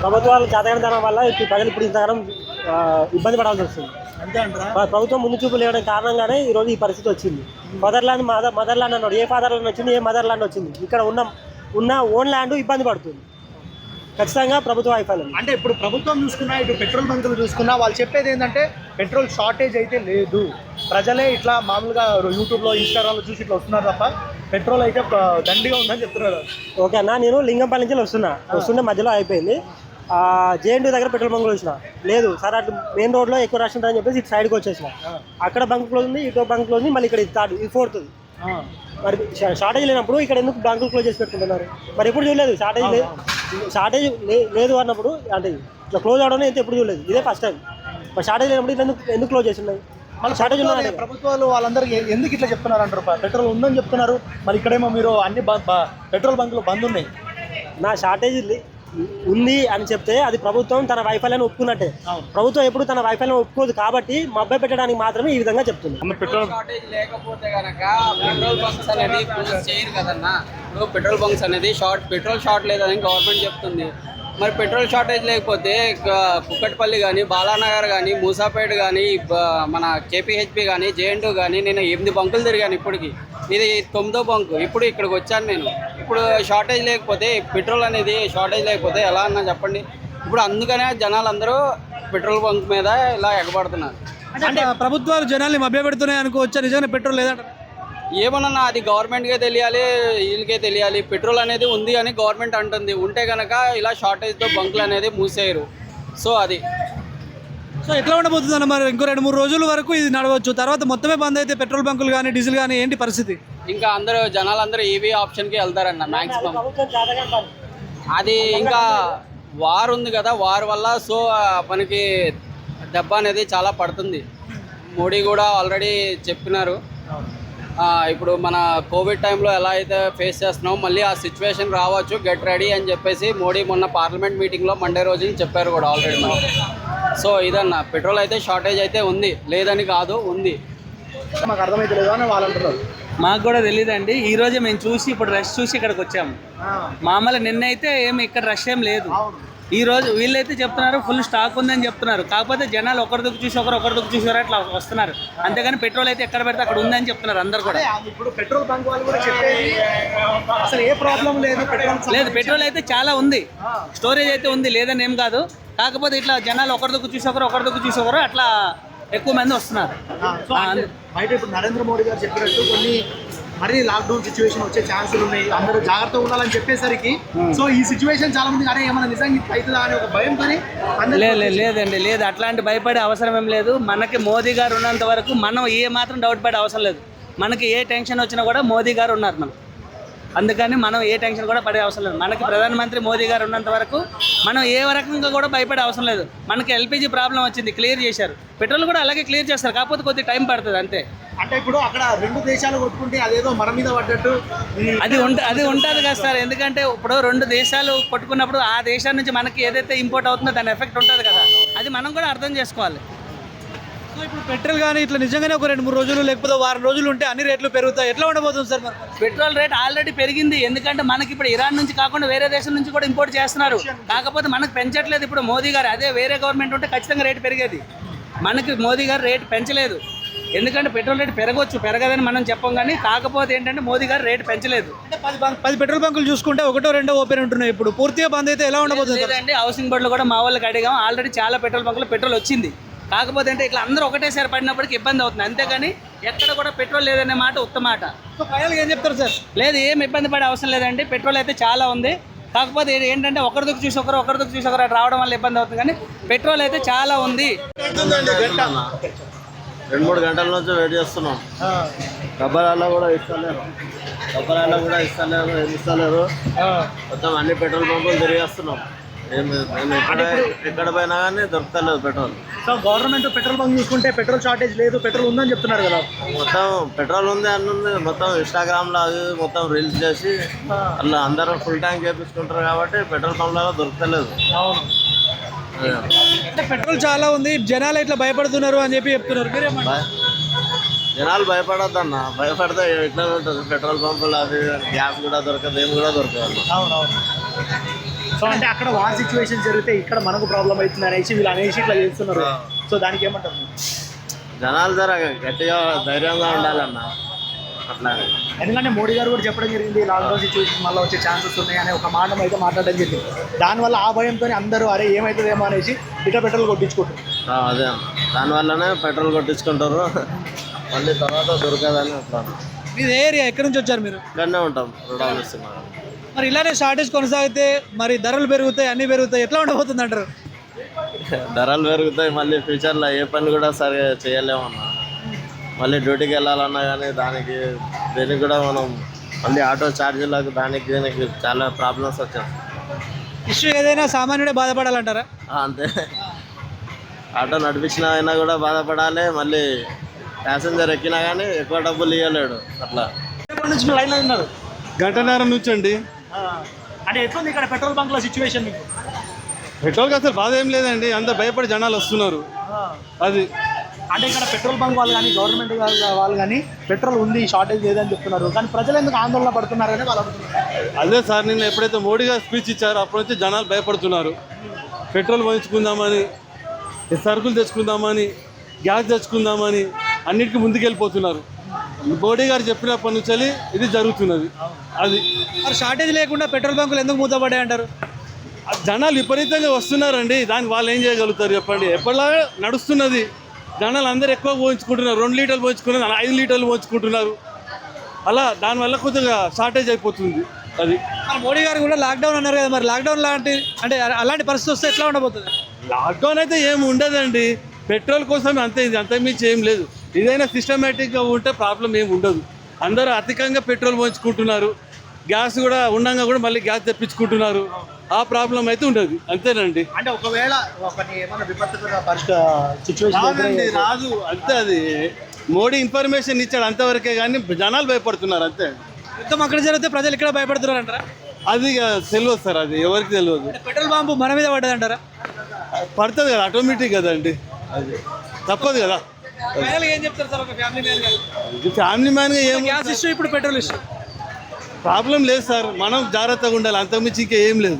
ప్రభుత్వాలు చేతగానితనం వల్ల ఇప్పుడు ప్రజలు ఇప్పుడు ఇంతకాలం ఇబ్బంది పడాల్సి వస్తుంది. అంతే అంటారా? ప్రభుత్వం ముందు చూపు లేవడం కారణంగానే ఈరోజు ఈ పరిస్థితి వచ్చింది. మదర్ ల్యాండ్ అన్నాడు. ఏ ఫాదర్ ల్యాండ్ వచ్చింది, ఏ మదర్ ల్యాండ్ వచ్చింది? ఇక్కడ ఉన్న ఓన్ ల్యాండ్ ఇబ్బంది పడుతుంది. ఖచ్చితంగా ప్రభుత్వ వైఫల్యం. అంటే ఇప్పుడు ప్రభుత్వం చూసుకున్నా, ఇటు పెట్రోల్ బంకులు చూసుకున్నా, వాళ్ళు చెప్పేది ఏంటంటే పెట్రోల్ షార్టేజ్ అయితే లేదు, ప్రజలే ఇట్లా మామూలుగా యూట్యూబ్లో ఇన్స్టాగ్రామ్లో చూసి ఇట్లా వస్తున్నారు తప్ప పెట్రోల్ అయితే దండిగా ఉందని చెప్తున్నారు. ఓకే అన్న, నేను లింగంపల్లి నుంచి వస్తుండే మధ్యలో అయిపోయింది. జేఎన్టీ దగ్గర పెట్రోల్ బంకులు వచ్చిన లేదు సార్, అటు మెయిన్ రోడ్లో ఎక్కువ రష్ ఉంటుందని చెప్పేసి ఇటు సైడ్కి వచ్చేసిన. అక్కడ బంక్ క్లోజ్ ఉంది, ఇటు బంక్ క్లోజ్ ఉంది, మళ్ళీ ఇక్కడ ఇది ఫోర్త్. మరి షార్టేజ్ లేనప్పుడు ఇక్కడ ఎందుకు బ్యాంకులు క్లోజ్ చేసి పెట్టుకుంటున్నారు? మరి ఎప్పుడు చూడలేదు షార్టేజ్ లేదు అన్నప్పుడు, అంటే ఇట్లా క్లోజ్ అవడం అయితే ఎప్పుడు చూడలేదు, ఇదే ఫస్ట్ టైం. మరి షార్టేజ్ లేనప్పుడు ఎందుకు క్లోజ్ చేసి ఉన్నాయి? మళ్ళీ షార్టేజ్ ప్రభుత్వాలు వాళ్ళందరికీ ఎందుకు ఇట్లా చెప్తున్నారు అంటారు? పెట్రోల్ ఉందని చెప్తున్నారు, మరి ఇక్కడేమో మీరు అన్ని పెట్రోల్ బంకులు బంద్ ఉన్నాయి. నా షార్టేజ్ ఉంది అని చెప్తే అది ప్రభుత్వం తన వైఫల్యాన్ని ఒప్పుకున్నట్టే. ప్రభుత్వం ఎప్పుడు తన వైఫల్యం ఒప్పుకోదు కాబట్టి మబ్బై పెట్టడానికి మాత్రమే ఈ విధంగా చెప్తుంది. పెట్రోల్ షార్టేజ్ లేకపోతే కనుక పెట్రోల్ బంక్స్ అనేది క్లోజ్ చేయరు కదన్నా. ఇప్పుడు పెట్రోల్ బంక్స్ అనేది పెట్రోల్ షార్ట్ లేదని గవర్నమెంట్ చెప్తుంది. మరి పెట్రోల్ షార్టేజ్ లేకపోతే కుక్కట్పల్లి కానీ, బాలానగర్ కానీ, మూసాపేట కానీ, మన కేపీహెచ్పి కానీ, జేఎన్టీ కానీ, నేను 8 బంకులు తిరిగాను. ఇప్పటికి ఇది 9వ బంకు. ఇప్పుడు ఇక్కడికి వచ్చాను నేను. ఇప్పుడు షార్టేజ్ లేకపోతే, పెట్రోల్ అనేది షార్టేజ్ లేకపోతే ఎలా అన్నా చెప్పండి. ఇప్పుడు అందుకనే జనాలు అందరూ పెట్రోల్ బంక్ మీద ఇలా ఎగబడుతున్నారు. అంటే ప్రభుత్వాలు జనాల్ని మభ్యపెడుతున్నాయి అనుకోవచ్చా? నిజంగా పెట్రోల్ లేదంట ఏమన్నా అది గవర్నమెంట్కే తెలియాలి, వీళ్ళకే తెలియాలి. పెట్రోల్ అనేది ఉంది అని గవర్నమెంట్ అంటుంది. ఉంటే కనుక ఇలా షార్టేజ్తో బంకులు అనేది మూసేయరు. సో అది ఎట్లా ఉండబోతుంది అన్న? మరి ఇంకో 2-3 రోజుల వరకు ఇది నడవచ్చు, తర్వాత మొత్తమే బంద్ అయితే పెట్రోల్ బంకులు కానీ, డీజిల్ కానీ ఏంటి పరిస్థితి? ఇంకా జనాలందరూ ఈవీ ఆప్షన్కి వెళ్తారన్న మ్యాక్సిమం. అది ఇంకా వార్ ఉంది కదా, వార్ వల్ల సో మనకి దెబ్బ అనేది చాలా పడుతుంది. మోడీ కూడా ఆల్రెడీ చెప్పినారు. ఇప్పుడు మన కోవిడ్ టైంలో ఎలా అయితే ఫేస్ చేస్తున్నామో మళ్ళీ ఆ సిచ్యువేషన్ రావచ్చు, గెట్ రెడీ అని చెప్పేసి మోడీ మొన్న పార్లమెంట్ మీటింగ్లో మండే రోజు చెప్పారు కూడా ఆల్రెడీ మనకి. సో ఇదన్న పెట్రోల్ అయితే షార్టేజ్ అయితే ఉంది, లేదని కాదు, ఉంది. మాకు అర్థమైతే లేదు అని వాళ్ళు అంటున్నారు. మాకు కూడా తెలియదండి. ఈరోజే మేము చూసి ఇప్పుడు రష్ చూసి ఇక్కడికి వచ్చాము. మామూలు నిన్నైతే ఇక్కడ రష్ ఏం లేదు. ఈ రోజు వీళ్ళైతే చెప్తున్నారు ఫుల్ స్టాక్ ఉందని చెప్తున్నారు. కాకపోతే జనాలు ఒకరిదొక చూసి ఒకరిదొక చూసి అట్లా వస్తున్నారు. అంతేగాని పెట్రోల్ అయితే ఎక్కడ పెడితే అక్కడ ఉందని చెప్తున్నారు అందరు కూడా. ఇప్పుడు పెట్రోల్ బంక్ వాళ్ళు కూడా చెప్పేది అసలు ఏ ప్రాబ్లం లేదు, పెట్రోల్ అయితే చాలా ఉంది, స్టోరేజ్ అయితే ఉంది, లేదని ఏం కాదు. కాకపోతే ఇట్లా జనాలు ఒకరిదొక చూసి ఒకరిదొక చూసి అట్లా ఎక్కువ మంది వస్తున్నారు. బయట ఇప్పుడు నరేంద్ర మోడీ గారు చెప్పినట్టు కొన్ని మరీ లాక్డౌన్ సిచ్యువేషన్ వచ్చే ఛాన్సులు ఉన్నాయి, అందరూ జాగ్రత్తగా ఉండాలని చెప్పేసరికి సో ఈ సిచ్యువేషన్ చాలా మంది అరే ఏమైనా నిజంగా అవుతుందా అనే ఒక భయం. కానీ లేదండి, లేదు, అట్లాంటి భయపడే అవసరం ఏం లేదు. మనకి మోదీ గారు ఉన్నంత వరకు మనం ఏ మాత్రం డౌట్ పడే అవసరం లేదు. మనకి ఏ టెన్షన్ వచ్చినా కూడా మోదీ గారు ఉన్నారు మనం, అందుకని మనం ఏ టెన్షన్ కూడా పడే అవసరం లేదు. మనకి ప్రధానమంత్రి మోదీ గారు ఉన్నంత వరకు మనం ఏ రకంగా కూడా భయపడే అవసరం లేదు. మనకి ఎల్పిజి ప్రాబ్లం వచ్చింది, క్లియర్ చేశారు. పెట్రోల్ కూడా అలాగే క్లియర్ చేస్తారు, కాకపోతే కొద్దిగా టైం పడుతుంది అంతే. అంటే ఇప్పుడు అక్కడ 2 దేశాలు కొట్టుకుంటే అదేదో మన మీద పడ్డట్టు అది ఉంటుంది కదా సార్. ఎందుకంటే ఇప్పుడు 2 దేశాలు కొట్టుకున్నప్పుడు ఆ దేశాల నుంచి మనకి ఏదైతే ఇంపోర్ట్ అవుతుందో దాని ఎఫెక్ట్ ఉంటుంది కదా, అది మనం కూడా అర్థం చేసుకోవాలి. సో ఇప్పుడు పెట్రోల్ కానీ ఇట్లా నిజంగానే ఒక 2-3 రోజులు లేకపోతే వారం రోజులు ఉంటే అన్ని రేట్లు పెరుగుతాయి, ఎట్లా ఉండబోతుంది సార్? పెట్రోల్ రేట్ ఆల్రెడీ పెరిగింది. ఎందుకంటే మనకి ఇప్పుడు ఇరాన్ నుంచి కాకుండా వేరే దేశం నుంచి కూడా ఇంపోర్ట్ చేస్తున్నారు. కాకపోతే మనకు పెంచట్లేదు ఇప్పుడు మోదీ గారు. అదే వేరే గవర్నమెంట్ ఉంటే ఖచ్చితంగా రేటు పెరిగేది. మనకి మోదీ గారు రేటు పెంచలేదు. ఎందుకంటే పెట్రోల్ రేటు పెరగదని మనం చెప్పం. కానీ కాకపోతే ఏంటంటే మోదీ గారు రేటు పెంచలేదు. అంటే 10 పెట్రోల్ బంకులు చూసుకుంటే 1-2 ఓపెన్ ఉంటున్నాయి. ఇప్పుడు పూర్తిగా బంద్ అయితే ఎలా ఉండబోతుంది? లేదండి, హౌసింగ్ బోర్డులో కూడా మా వాళ్ళకి అడిగాం. ఆల్రెడీ చాలా పెట్రోల్ బంకులు పెట్రోల్ వచ్చింది. కాకపోతే అంటే ఇట్లా అందరూ ఒకటేసారి పడినప్పటికి ఇబ్బంది అవుతుంది. అంతేగాని ఎక్కడ కూడా పెట్రోల్ లేదనే మాట ఉత్తమ మాట. సో ఫైనల్గా ఏం చెప్తారు సార్? లేదు, ఏం ఇబ్బంది పడే అవసరం లేదండి. పెట్రోల్ అయితే చాలా ఉంది. కాకపోతే ఏంటంటే ఒకరిదొక చూసి ఒకరు రావడం వల్ల ఇబ్బంది అవుతుంది. కానీ పెట్రోల్ అయితే చాలా ఉంది. 2-3 గంటల నుంచి వెయిట్ చేస్తున్నాం. డబ్బాలలో కూడా ఇస్తలేరు, ఏమి ఇస్తలేరు. మొత్తం అన్ని పెట్రోల్ పంపులు తిరిగేస్తున్నాం. ఎక్కడ పోయినా కానీ దొరుకుతలేదు petrol. So government petrol bunk చూసుకుంటే పెట్రోల్ షార్టేజ్ లేదు, పెట్రోల్ ఉందని చెప్తున్నారు కదా. మొత్తం పెట్రోల్ ఉంది అన్నుంది. మొత్తం ఇన్స్టాగ్రామ్లో అది మొత్తం రీల్స్ చేసి అలా అందరూ ఫుల్ ట్యాంక్ చేపించుకుంటారు కాబట్టి పెట్రోల్ పంప్లలో దొరుకుతలేదు. అంటే పెట్రోల్ చాలా ఉంది, జనాలు ఇట్లా భయపడుతున్నారు అని చెప్తున్నారు. జనాలు భయపడొద్దన్న, భయపడితే ఎట్లా ఉంటుంది? పెట్రోల్ పంపులు అది గ్యాస్ కూడా దొరకదు, ఏమి కూడా దొరకదు. అవునవును. సో అంటే అక్కడ వార్ సిచ్యువేషన్ జరిగితే ఇక్కడ మనకు ప్రాబ్లం అవుతుంది అనేసి వీళ్ళు అనేసి ఇట్లా చేస్తున్నారు. సో దానికి ఏమంటారు? జనాలు జర గట్టిగా ధైర్యంగా ఉండాలన్న అట్లా. ఎందుకంటే మోడీ గారు కూడా చెప్పడం జరిగింది లాక్డౌన్ సిచ్యువేషన్ మళ్ళీ వచ్చే ఛాన్సెస్ ఉన్నాయి అనే ఒక మాట అయితే మాట్లాడడం జరిగింది. దానివల్ల ఆ భయంతో అందరూ అరే ఏమవుతుందేమో అనేసి ఇట్లా పెట్రోల్ కొట్టించుకుంటారు. అదే అన్న, దానివల్లనే పెట్రోల్ కొట్టించుకుంటారు, మళ్ళీ తర్వాత దొరకదని అట్లా. మీది ఏరియా ఎక్కడి నుంచి వచ్చారు మీరు? ఇక్కడనే ఉంటాం రుణాలు. మరి ఇలానే షార్టేజ్ కొనసాగితే మరి ధరలు పెరుగుతాయి, అన్నీ పెరుగుతాయి, ఎట్లా ఉండబోతుంది అంటారు? ధరలు పెరుగుతాయి, మళ్ళీ ఫ్యూచర్లో ఏ పని కూడా సరిగా చేయలేమన్నా. మళ్ళీ డ్యూటీకి వెళ్ళాలన్నా కానీ దీనికి కూడా మనం మళ్ళీ ఆటో ఛార్జీలకు దీనికి చాలా ప్రాబ్లమ్స్ వచ్చాయి. ఇష్యూ ఏదైనా సామాన్యుడే బాధపడాలంటారా? అంతే, ఆటో నడిపించినా అయినా కూడా బాధపడాలి, మళ్ళీ ప్యాసింజర్ ఎక్కినా కానీ ఎక్కువ డబ్బులు ఇవ్వలేడు అట్లా. ఎప్పటి నుంచి మీరు లైన్లో ఉన్నారు? గంటన్నర నుంచి అండి. అంటే ఎట్లుంది ఇక్కడ పెట్రోల్ బంక్లో సిచ్యువేషన్ మీకు? పెట్రోల్కి అసలు బాధ ఏం లేదండి, అంత భయపడి జనాలు వస్తున్నారు. అది అంటే ఇక్కడ పెట్రోల్ బంక్ వాళ్ళు కానీ గవర్నమెంట్ వాళ్ళు కానీ పెట్రోల్ ఉంది షార్టేజ్ లేదని చెప్తున్నారు, కానీ ప్రజలు ఎందుకు ఆందోళన పడుతున్నారని వాళ్ళు అనుకుంటున్నారు. అదే సార్, నిన్న ఎప్పుడైతే మోడీ గారు స్పీచ్ ఇచ్చారో అప్పటి నుంచి జనాలు భయపడుతున్నారు. పెట్రోల్ పోయించుకుందామని, సరుకులు తెచ్చుకుందామని, గ్యాస్ తెచ్చుకుందామని అన్నిటికీ ముందుకెళ్ళిపోతున్నారు. మోడీ గారు చెప్పినప్పటి నుంచి ఇది జరుగుతున్నది. అది మరి షార్టేజ్ లేకుండా పెట్రోల్ బంకులు ఎందుకు మూతపడ్డాయి అంటారు? జనాలు విపరీతంగా వస్తున్నారండి, దానికి వాళ్ళు ఏం చేయగలుగుతారు చెప్పండి. ఎప్పటిలాగా నడుస్తున్నది, జనాలు అందరూ ఎక్కువ పోయించుకుంటున్నారు. 2 లీటర్లు పోయించుకున్నారు, 5 లీటర్లు పోయించుకుంటున్నారు. అలా దానివల్ల కొద్దిగా షార్టేజ్ అయిపోతుంది. అది మరి మోడీ గారు కూడా లాక్డౌన్ అన్నారు కదా, మరి లాక్డౌన్ లాంటి అంటే అలాంటి పరిస్థితి వస్తే ఎట్లా ఉండబోతుంది? లాక్డౌన్ అయితే ఏమి ఉండదండి, పెట్రోల్ కోసం అంతే, ఇది అంతకుమించి ఏం లేదు. ఇదైనా సిస్టమేటిక్గా ఉంటే ప్రాబ్లం ఏమి ఉండదు. అందరూ అధికంగా పెట్రోల్ పోయించుకుంటున్నారు, గ్యాస్ కూడా ఉండగా కూడా మళ్ళీ గ్యాస్ తెప్పించుకుంటున్నారు. ఆ ప్రాబ్లం అయితే ఉండదు, అంతేనండి. అంటే ఒకవేళ ఏమైనా విపత్తుగా రాదండి, రాదు, అంతే. అది మోడీ ఇన్ఫర్మేషన్ ఇచ్చాడు అంతవరకే, కానీ జనాలు భయపడుతున్నారు అంతే. యుద్ధం అక్కడ జరిగితే ప్రజలు ఇక్కడ భయపడుతున్నారు అంటారా? అది తెలియదు సార్, అది ఎవరికి తెలియదు. పెట్రోల్ పంపు మన మీద పడ్డది అంటారా? పడుతుంది కదా, ఆటోమేటిక్ కదండి, అది తప్పదు కదా. ఫైనల్గా ఏం చెప్తారు సార్ ఒక ఫ్యామిలీ మ్యాన్గా? ఫ్యామిలీ మ్యాన్గా ఏం గ్యాస్ ఇష్యూ, ఇప్పుడు పెట్రోల్ ఇష్యూ, ప్రాబ్లం లేదు సార్, మనం జాగ్రత్తగా ఉండాలి, అంతకుమించి ఇంకేం లేదు.